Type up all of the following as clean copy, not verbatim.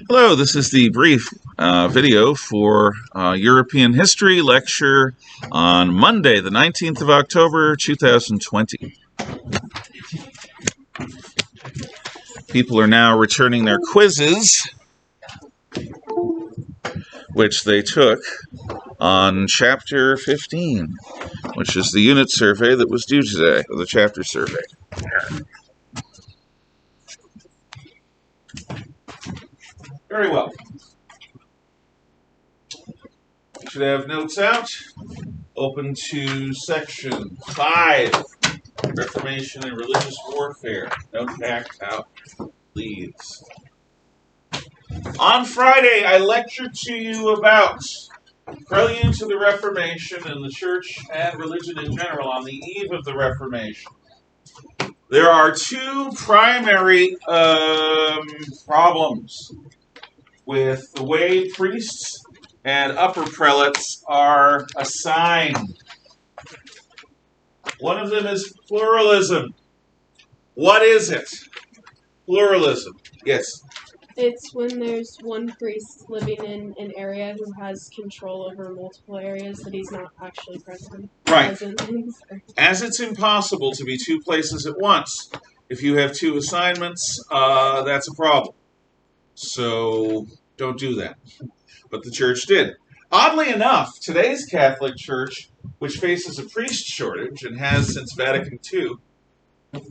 Hello, this is the brief video for European History lecture on Monday, the 19th of October, 2020. People are now returning their quizzes, which they took on Chapter 15, which is the unit survey that was due today, or the chapter survey. Very well. You should have notes out. Open to section 5, Reformation and Religious Warfare. Note fact out, please. On Friday, I lectured to you about prelude to the Reformation and the church and religion in general on the eve of the Reformation. There are two primary problems with the way priests and upper prelates are assigned. One of them is pluralism. What is it? Pluralism. Yes. It's when there's one priest living in an area who has control over multiple areas that he's not actually present. Right. As it's impossible to be two places at once, if you have two assignments, that's a problem. So don't do that. But the church did. Oddly enough, today's Catholic Church, which faces a priest shortage and has since Vatican II,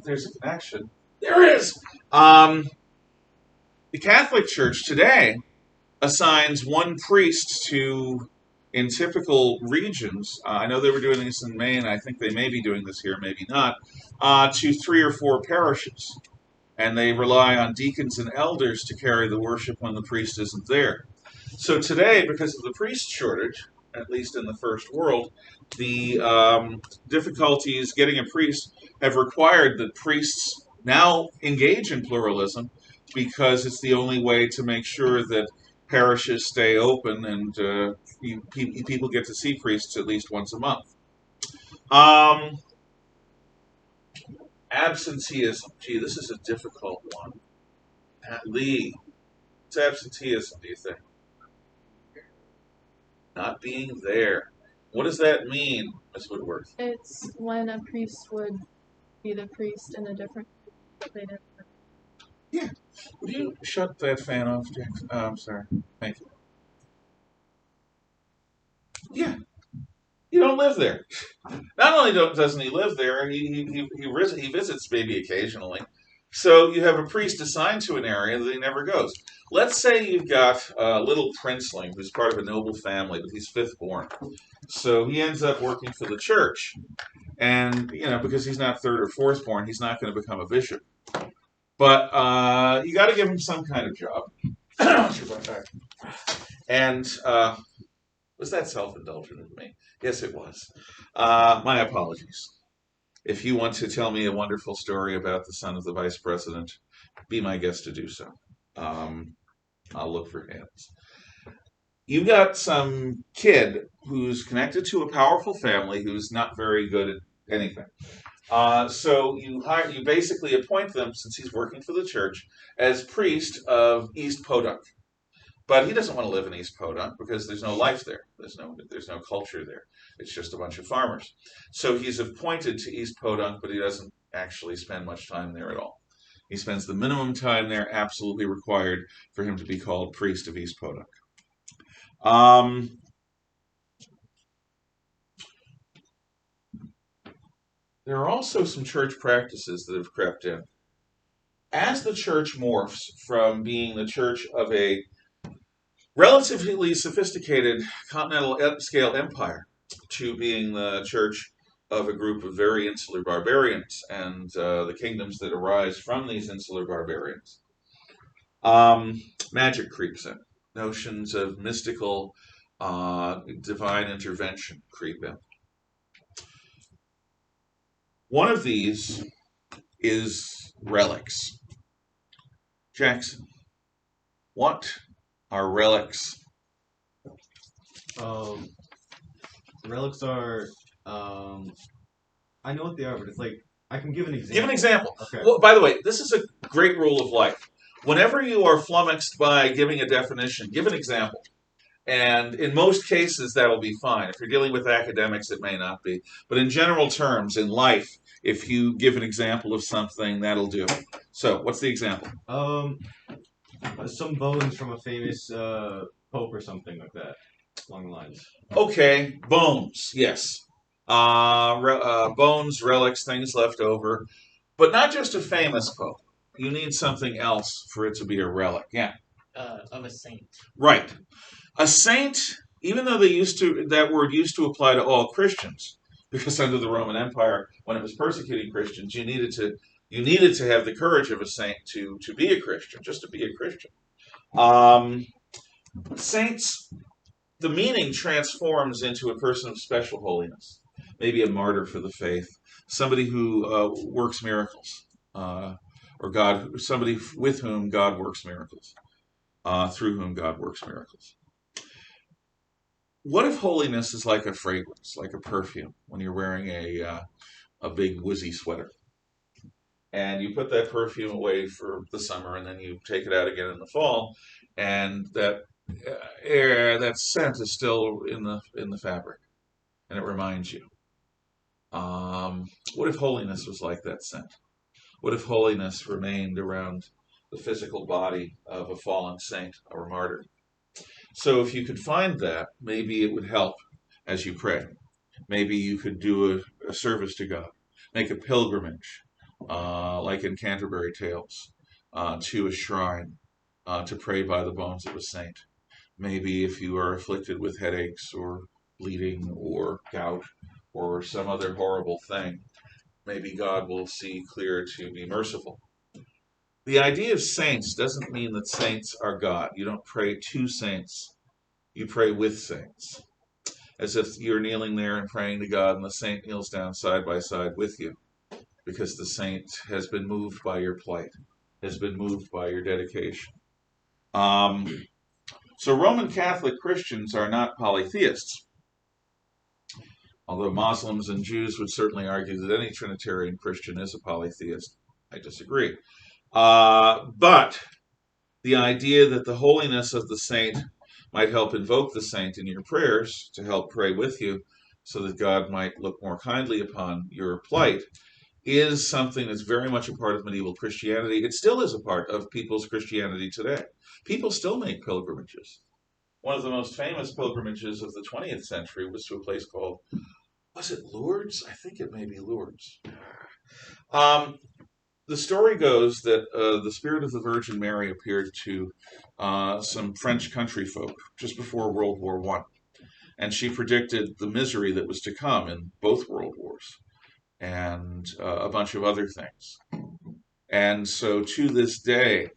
there's a connection. There is. The Catholic Church today assigns one priest to, in typical regions, I know they were doing this in Maine, I think they may be doing this here, maybe not, to 3 or 4 parishes. And they rely on deacons and elders to carry the worship when the priest isn't there. So today, because of the priest shortage, at least in the first world, the difficulties getting a priest have required that priests now engage in pluralism because it's the only way to make sure that parishes stay open and people get to see priests at least once a month. Absenteeism. Gee, this is a difficult one. Pat Lee. What's absenteeism, do you think? Not being there. What does that mean, Ms. Woodworth? It's when a priest would be the priest in a different place. Yeah. Would you shut that fan off, Jackson? Oh, I'm sorry. Thank you. Yeah. You don't live there. Not only doesn't he live there, he visits maybe occasionally. So you have a priest assigned to an area that he never goes. Let's say you've got a little princeling who's part of a noble family, but he's fifth born. So he ends up working for the church. And, because he's not third or fourth born, he's not going to become a bishop. But you got to give him some kind of job. And was that self-indulgent of me? Yes, it was. My apologies. If you want to tell me a wonderful story about the son of the vice president, be my guest to do so. I'll look for hands. You've got some kid who's connected to a powerful family who's not very good at anything. So you basically appoint them, since he's working for the church, as priest of East Podunk. But he doesn't want to live in East Podunk because there's no life there. There's no culture there. It's just a bunch of farmers. So he's appointed to East Podunk, but he doesn't actually spend much time there at all. He spends the minimum time there absolutely required for him to be called priest of East Podunk. There are also some church practices that have crept in. As the church morphs from being the church of a relatively sophisticated continental scale empire to being the church of a group of very insular barbarians and the kingdoms that arise from these insular barbarians, magic creeps in. Notions of mystical divine intervention creep in. One of these is relics. Jackson, what are relics? Relics are, I know what they are, but it's like, I can give an example. Give an example. Okay. Well, by the way, this is a great rule of life. Whenever you are flummoxed by giving a definition, give an example. And in most cases, that'll be fine. If you're dealing with academics, it may not be. But in general terms, in life, if you give an example of something, that'll do. So, what's the example? Some bones from a famous pope or something like that, along the lines. Okay, bones, yes. Bones, relics, things left over. But not just a famous pope. You need something else for it to be a relic. Yeah. Of a saint. Right. A saint, even though that word used to apply to all Christians, because under the Roman Empire, when it was persecuting Christians, you needed to have the courage of a saint to be a Christian, just to be a Christian. Saints, the meaning transforms into a person of special holiness, maybe a martyr for the faith, somebody who works miracles, or somebody with whom God works miracles, through whom God works miracles. What if holiness is like a fragrance, like a perfume, when you're wearing a big woozy sweater? And you put that perfume away for the summer, and then you take it out again in the fall, and that that scent is still in the fabric, and it reminds you. What if holiness was like that scent? What if holiness remained around the physical body of a fallen saint or martyr? So if you could find that, maybe it would help as you pray. Maybe you could do a service to God, make a pilgrimage, like in Canterbury Tales, to a shrine to pray by the bones of a saint. Maybe if you are afflicted with headaches or bleeding or gout or some other horrible thing, maybe God will see clear to be merciful. The idea of saints doesn't mean that saints are God. You don't pray to saints, you pray with saints. As if you're kneeling there and praying to God, and the saint kneels down side by side with you, because the saint has been moved by your plight, has been moved by your dedication. So Roman Catholic Christians are not polytheists, although Muslims and Jews would certainly argue that any Trinitarian Christian is a polytheist. I disagree. But the idea that the holiness of the saint might help invoke the saint in your prayers to help pray with you so that God might look more kindly upon your plight is something that's very much a part of medieval Christianity. It still is a part of people's Christianity today. People still make pilgrimages. One of the most famous pilgrimages of the 20th century was to a place called, was it Lourdes? I think it may be Lourdes. The story goes that the spirit of the Virgin Mary appeared to some French country folk just before World War I. And she predicted the misery that was to come in both world wars and a bunch of other things. And so to this day,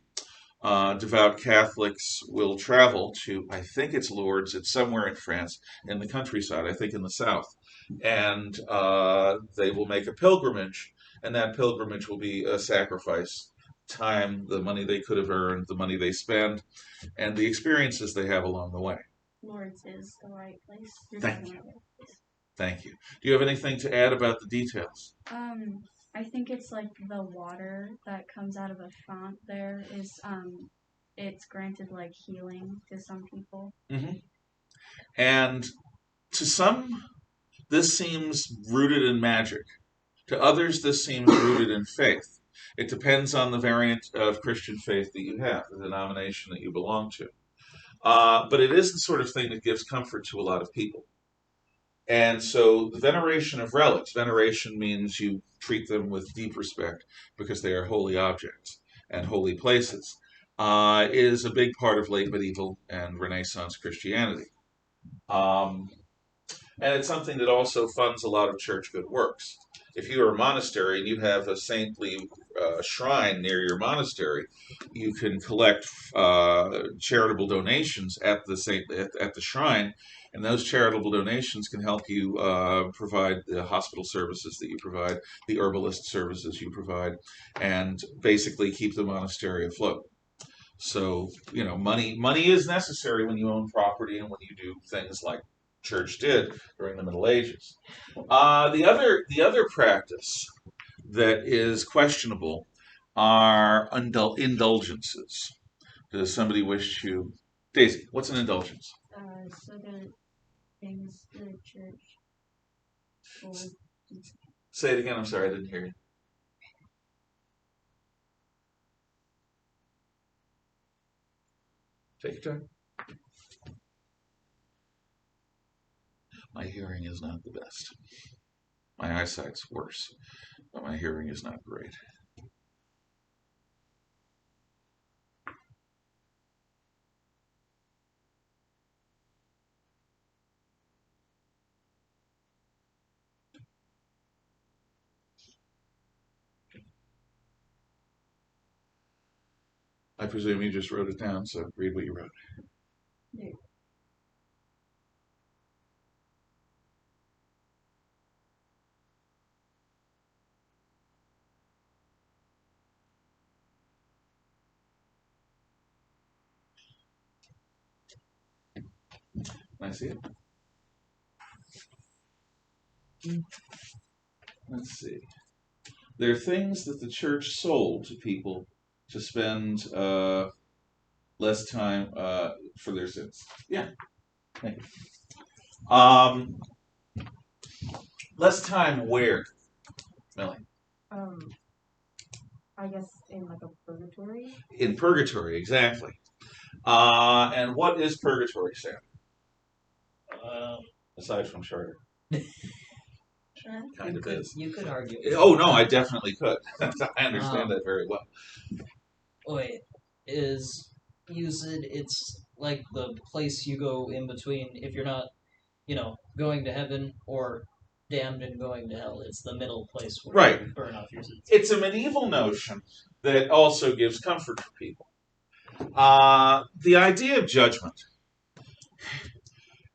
devout Catholics will travel to, I think it's Lourdes, it's somewhere in France, in the countryside, I think in the south. And they will make a pilgrimage, and that pilgrimage will be a sacrifice. Time, the money they could have earned, the money they spend, and the experiences they have along the way. Lourdes is the right place. Thank you. Thank you. Do you have anything to add about the details? I think it's like the water that comes out of a font there is, it's granted like healing to some people. Mm-hmm. And to some, this seems rooted in magic. To others, this seems rooted in faith. It depends on the variant of Christian faith that you have, the denomination that you belong to. But it is the sort of thing that gives comfort to a lot of people. And so the veneration of relics, veneration means you treat them with deep respect because they are holy objects and holy places, is a big part of late medieval and Renaissance Christianity. And it's something that also funds a lot of church good works. If you are a monastery and you have a saintly shrine near your monastery, you can collect charitable donations at the shrine, and those charitable donations can help you provide the hospital services that you provide, the herbalist services you provide, and basically keep the monastery afloat. So, money is necessary when you own property and when you do things like Church did during the Middle Ages. The other practice that is questionable are indulgences? Does somebody wish to? Daisy, what's an indulgence? So the things the church will Say it again. I'm sorry, I didn't hear you. Take your time. My hearing is not the best. My eyesight's worse, but my hearing is not great. I presume you just wrote it down, so read what you wrote. Yeah. Can I see it? Let's see. They're things that the church sold to people to spend less time for their sins. Yeah. Thank you. Less time where, Millie? I guess in like a purgatory. In purgatory, exactly. And what is purgatory, Sam? Aside from charter. Kind of is. You could argue. Oh no, I definitely could. I understand that very well. Wait, is it's like the place you go in between if you're not, going to heaven or damned and going to hell. It's the middle place where Right. you burn off your sins. It's a medieval notion that also gives comfort to people. The idea of judgment.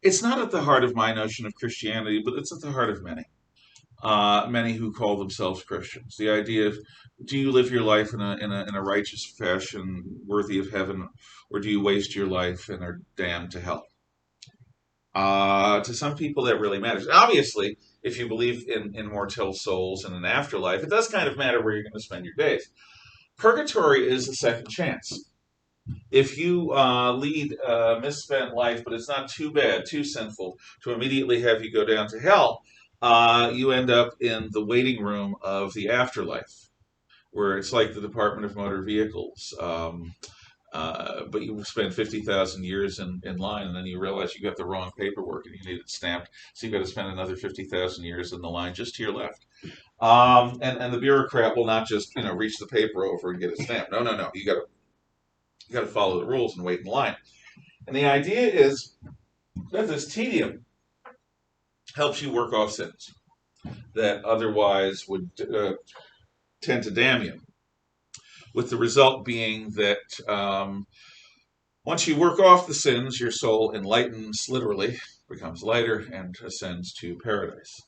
It's not at the heart of my notion of Christianity, but it's at the heart of many. Many who call themselves Christians. The idea of, do you live your life in a righteous fashion worthy of heaven, or do you waste your life and are damned to hell? To some people, that really matters. Obviously, if you believe in immortal souls and an afterlife, it does kind of matter where you're going to spend your days. Purgatory is a second chance. If you lead a misspent life, but it's not too bad, too sinful, to immediately have you go down to hell, you end up in the waiting room of the afterlife, where it's like the Department of Motor Vehicles. But you spend 50,000 years in line, and then you realize you got the wrong paperwork and you need it stamped, so you've got to spend another 50,000 years in the line just to your left. And the bureaucrat will not just reach the paper over and get it stamped. No. You got to follow the rules and wait in line. And the idea is that this tedium helps you work off sins that otherwise would tend to damn you. With the result being that once you work off the sins, your soul enlightens, literally, becomes lighter, and ascends to paradise.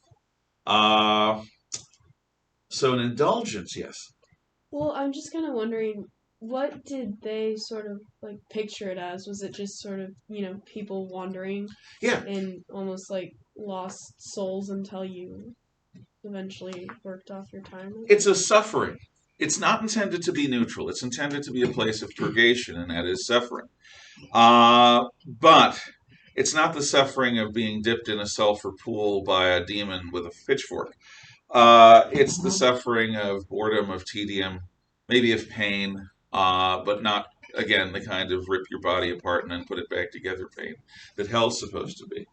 So an indulgence, yes. Well, I'm just kind of wondering, what did they sort of like picture it as? Was it just sort of, people wandering? Yeah. And almost like lost souls until you eventually worked off your time? It's a suffering. It's not intended to be neutral. It's intended to be a place of purgation, and that is suffering. But it's not the suffering of being dipped in a sulfur pool by a demon with a pitchfork. It's the suffering of boredom, of tedium, maybe of pain, but not, again, the kind of rip your body apart and then put it back together pain that hell's supposed to be.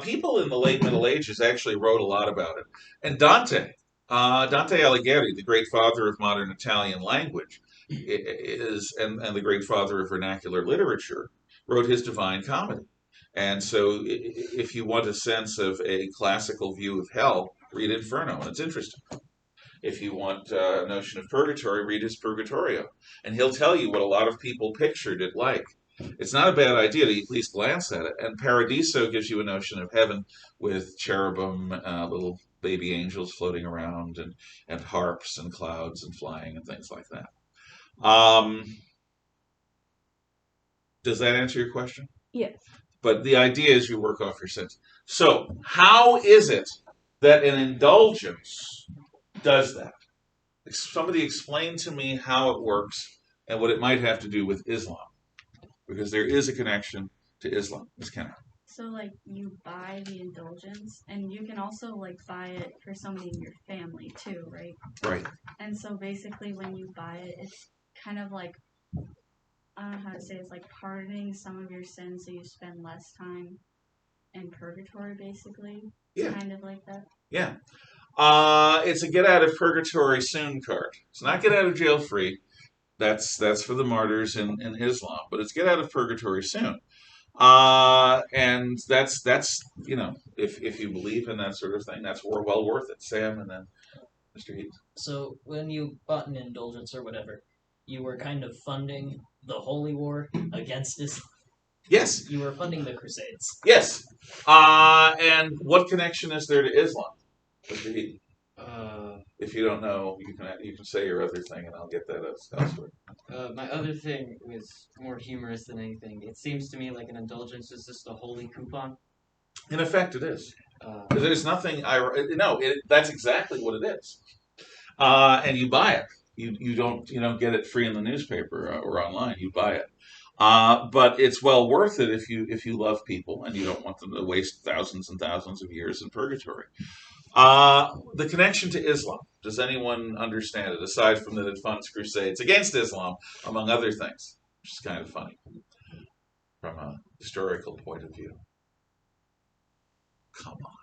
People in the late Middle Ages actually wrote a lot about it. And Dante Alighieri, the great father of modern Italian language, and the great father of vernacular literature, wrote his Divine Comedy. And so if you want a sense of a classical view of hell, read Inferno, and it's interesting. If you want a notion of purgatory, read his Purgatorio. And he'll tell you what a lot of people pictured it like. It's not a bad idea to at least glance at it. And Paradiso gives you a notion of heaven with cherubim, little baby angels floating around, and harps and clouds and flying and things like that. Does that answer your question? Yes. But the idea is you work off your sins. So how is it that an indulgence does that? somebody explain to me how it works and what it might have to do with Islam, because there is a connection to Islam. Ms. Kenner. So like you buy the indulgence, and you can also like buy it for somebody in your family too, right? Right. And so basically, when you buy it, it's kind of like, I don't know how to say it, it's like pardoning some of your sins so you spend less time in purgatory, basically. Yeah. Kind of like that. Yeah. It's a get out of purgatory soon card. It's not get out of jail free. That's for the martyrs in Islam, but it's get out of purgatory soon. And that's if you believe in that sort of thing, that's well worth it. Sam, and then Mr. Heath. So when you bought an indulgence or whatever, you were kind of funding the holy war against Islam. Yes. You were funding the Crusades. Yes. And what connection is there to Islam, Mr. Heath? If you don't know, you can say your other thing, and I'll get that elsewhere. My other thing was more humorous than anything. It seems to me like an indulgence is just a holy coupon. In effect, it is. There's nothing. That's exactly what it is. And you buy it. You don't get it free in the newspaper or online. You buy it. But it's well worth it if you love people and you don't want them to waste thousands and thousands of years in purgatory. The connection to Islam. Does anyone understand it, aside from that it funds crusades against Islam, among other things? Which is kind of funny from a historical point of view. Come on.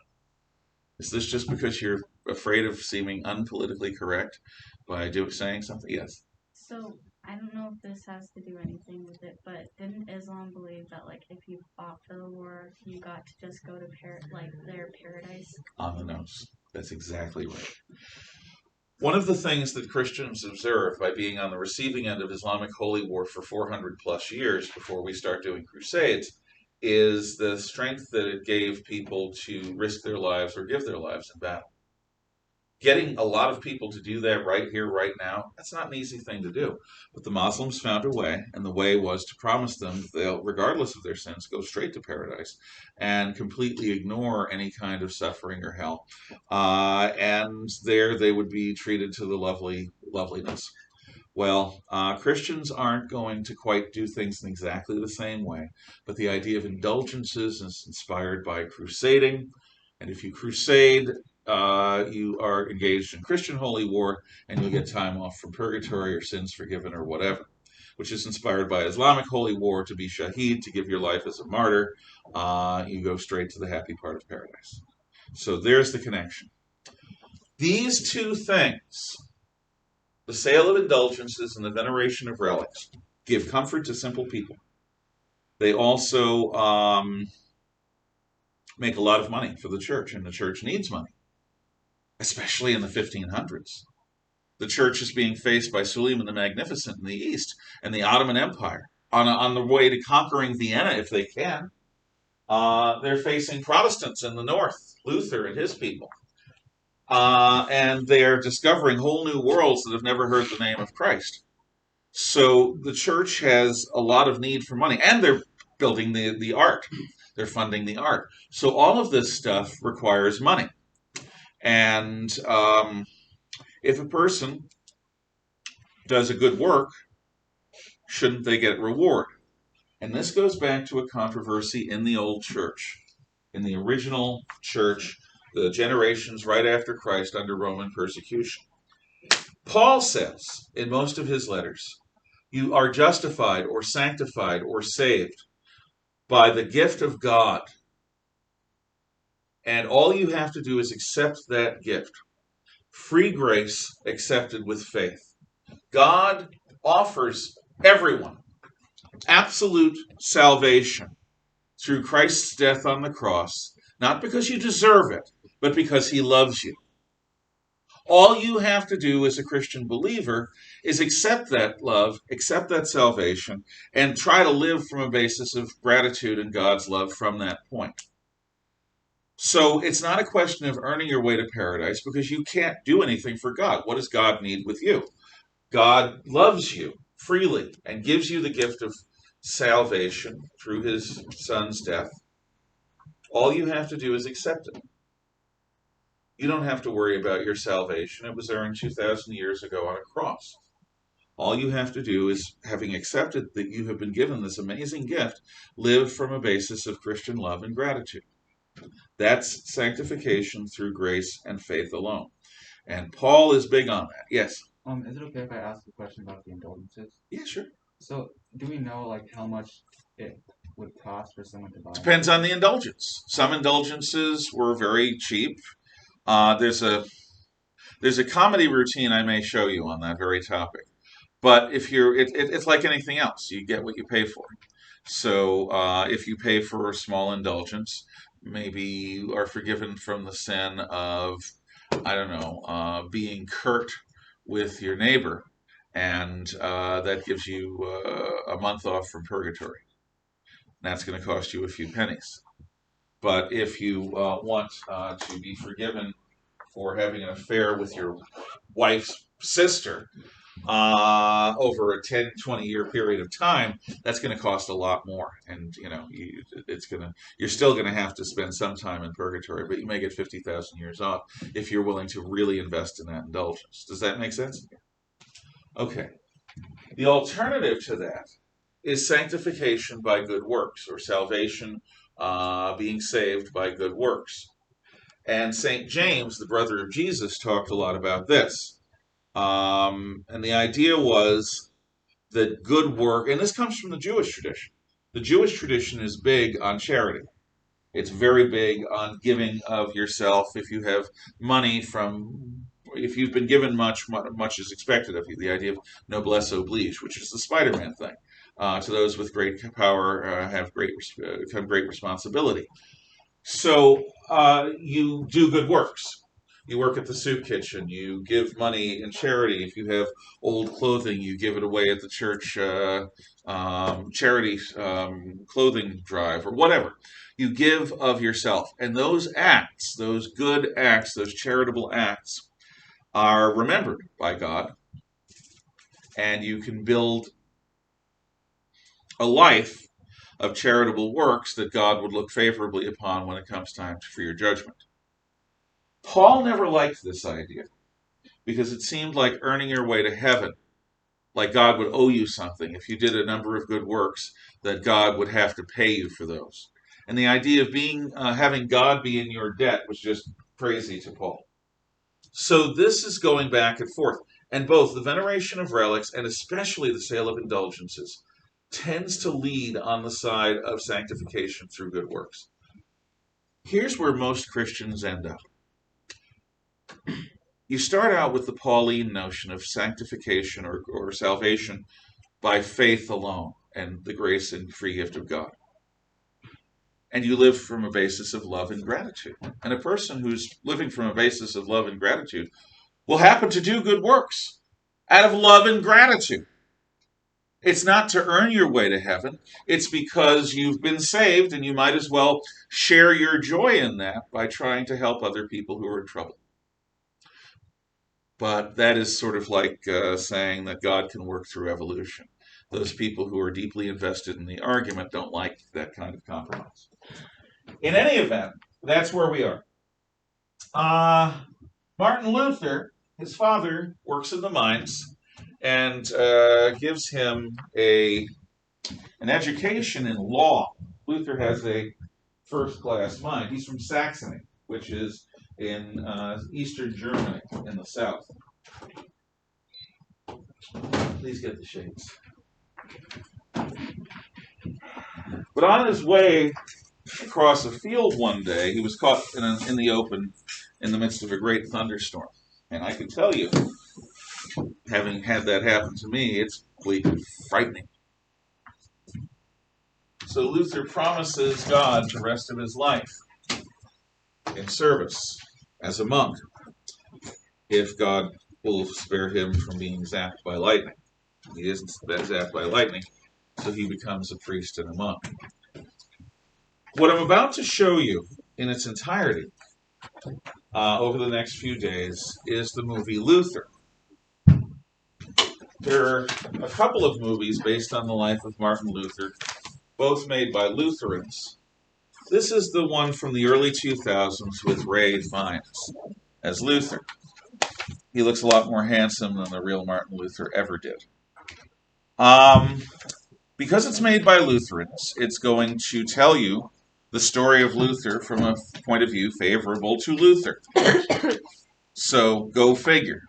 Is this just because you're afraid of seeming unpolitically correct by saying something? Yes. So I don't know if this has to do anything with it, but didn't Islam believe that like if you fought for the war, you got to just go to their paradise? On the nose. That's exactly right. One of the things that Christians observe by being on the receiving end of Islamic holy war for 400 plus years before we start doing crusades is the strength that it gave people to risk their lives or give their lives in battle. Getting a lot of people to do that right here, right now, that's not an easy thing to do. But the Muslims found a way, and the way was to promise them that they'll, regardless of their sins, go straight to paradise and completely ignore any kind of suffering or hell. And there they would be treated to the loveliness. Well, Christians aren't going to quite do things in exactly the same way, but the idea of indulgences is inspired by crusading, and if you crusade, you are engaged in Christian holy war, and you'll get time off from purgatory or sins forgiven or whatever, which is inspired by Islamic holy war to be shaheed, to give your life as a martyr. You go straight to the happy part of paradise. So there's the connection. These two things, the sale of indulgences and the veneration of relics, give comfort to simple people. They also make a lot of money for the church, and the church needs money, especially in the 1500s. The church is being faced by Suleiman the Magnificent in the east and the Ottoman Empire on the way to conquering Vienna if they can. They're facing Protestants in the north, Luther and his people. And they're discovering whole new worlds that have never heard the name of Christ. So the church has a lot of need for money, and they're building the art. They're funding the art. So all of this stuff requires money. And if a person does a good work, shouldn't they get reward? And this goes back to a controversy in the old church, in the original church, the generations right after Christ under Roman persecution. Paul says in most of his letters, you are justified or sanctified or saved by the gift of God. And all you have to do is accept that gift. Free grace accepted with faith. God offers everyone absolute salvation through Christ's death on the cross, not because you deserve it, but because he loves you. All you have to do as a Christian believer is accept that love, accept that salvation, and try to live from a basis of gratitude and God's love from that point. So it's not a question of earning your way to paradise, because you can't do anything for God. What does God need with you? God loves you freely and gives you the gift of salvation through his son's death. All you have to do is accept it. You don't have to worry about your salvation. It was earned 2,000 years ago on a cross. All you have to do is, having accepted that you have been given this amazing gift, live from a basis of Christian love and gratitude. That's sanctification through grace and faith alone. And Paul is big on that. Yes? Is it okay if I ask a question about the indulgences? Yeah, sure. So, do we know like how much it would cost for someone to buy? Depends on the indulgence. Some indulgences were very cheap. There's a comedy routine I may show you on that very topic. But if it's like anything else. You get what you pay for. So if you pay for a small indulgence, maybe you are forgiven from the sin of, I don't know, being curt with your neighbor, and that gives you a month off from purgatory. That's going to cost you a few pennies. But if you want to be forgiven for having an affair with your wife's sister over a 10, 20-year period of time, that's going to cost a lot more. And, you're still going to have to spend some time in purgatory, but you may get 50,000 years off if you're willing to really invest in that indulgence. Does that make sense? Okay. The alternative to that is sanctification by good works, or salvation, being saved by good works. And St. James, the brother of Jesus, talked a lot about this. And the idea was that good work, and this comes from the Jewish tradition. The Jewish tradition is big on charity. It's very big on giving of yourself. If you have money if you've been given much is expected of you. The idea of noblesse oblige, which is the Spider-Man thing. To those with great power come great responsibility. So you do good works. You work at the soup kitchen. You give money in charity. If you have old clothing, you give it away at the church charity clothing drive or whatever. You give of yourself. And those acts, those good acts, those charitable acts are remembered by God. And you can build a life of charitable works that God would look favorably upon when it comes time for your judgment. Paul never liked this idea because it seemed like earning your way to heaven, like God would owe you something. If you did a number of good works, that God would have to pay you for those. And the idea of having God be in your debt was just crazy to Paul. So this is going back and forth. And both the veneration of relics and especially the sale of indulgences tends to lead on the side of sanctification through good works. Here's where most Christians end up. You start out with the Pauline notion of sanctification or salvation by faith alone and the grace and free gift of God. And you live from a basis of love and gratitude. And a person who's living from a basis of love and gratitude will happen to do good works out of love and gratitude. It's not to earn your way to heaven. It's because you've been saved, and you might as well share your joy in that by trying to help other people who are in trouble. But that is sort of like saying that God can work through evolution. Those people who are deeply invested in the argument don't like that kind of compromise. In any event, that's where we are. Martin Luther, his father, works in the mines and gives him an education in law. Luther has a first-class mind. He's from Saxony, which is in eastern Germany, in the south. Please get the shades. But on his way across a field one day, he was caught in the open in the midst of a great thunderstorm. And I can tell you, having had that happen to me, it's completely frightening. So Luther promises God the rest of his life in service as a monk, if God will spare him from being zapped by lightning. He isn't zapped by lightning, so he becomes a priest and a monk. What I'm about to show you in its entirety over the next few days is the movie Luther. There are a couple of movies based on the life of Martin Luther, both made by Lutherans. This is the one from the early 2000s with Ray Fiennes. as Luther. He looks a lot more handsome than the real Martin Luther ever did. Because it's made by Lutherans, it's going to tell you the story of Luther from a point of view favorable to Luther. So go figure.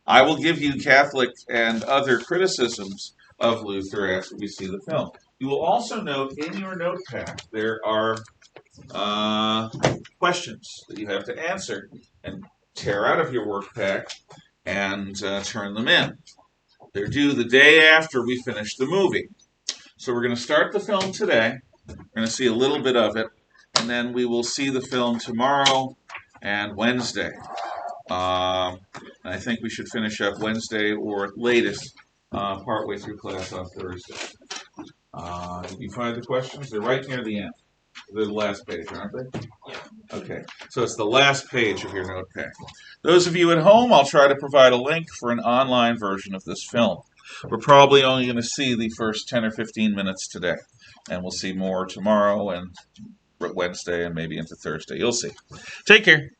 I will give you Catholic and other criticisms of Luther after we see the film. You will also note in your notepad there are questions that you have to answer and tear out of your work pack and turn them in. They're due the day after we finish the movie. So we're going to start the film today. We're going to see a little bit of it, and then we will see the film tomorrow and Wednesday. And I think we should finish up Wednesday or latest partway through class on Thursday. Did you find the questions? They're right near the end. They're the last page, aren't they? Yeah. Okay, so it's the last page of your notepad. Those of you at home, I'll try to provide a link for an online version of this film. We're probably only going to see the first 10 or 15 minutes today, and we'll see more tomorrow and Wednesday and maybe into Thursday. You'll see. Take care.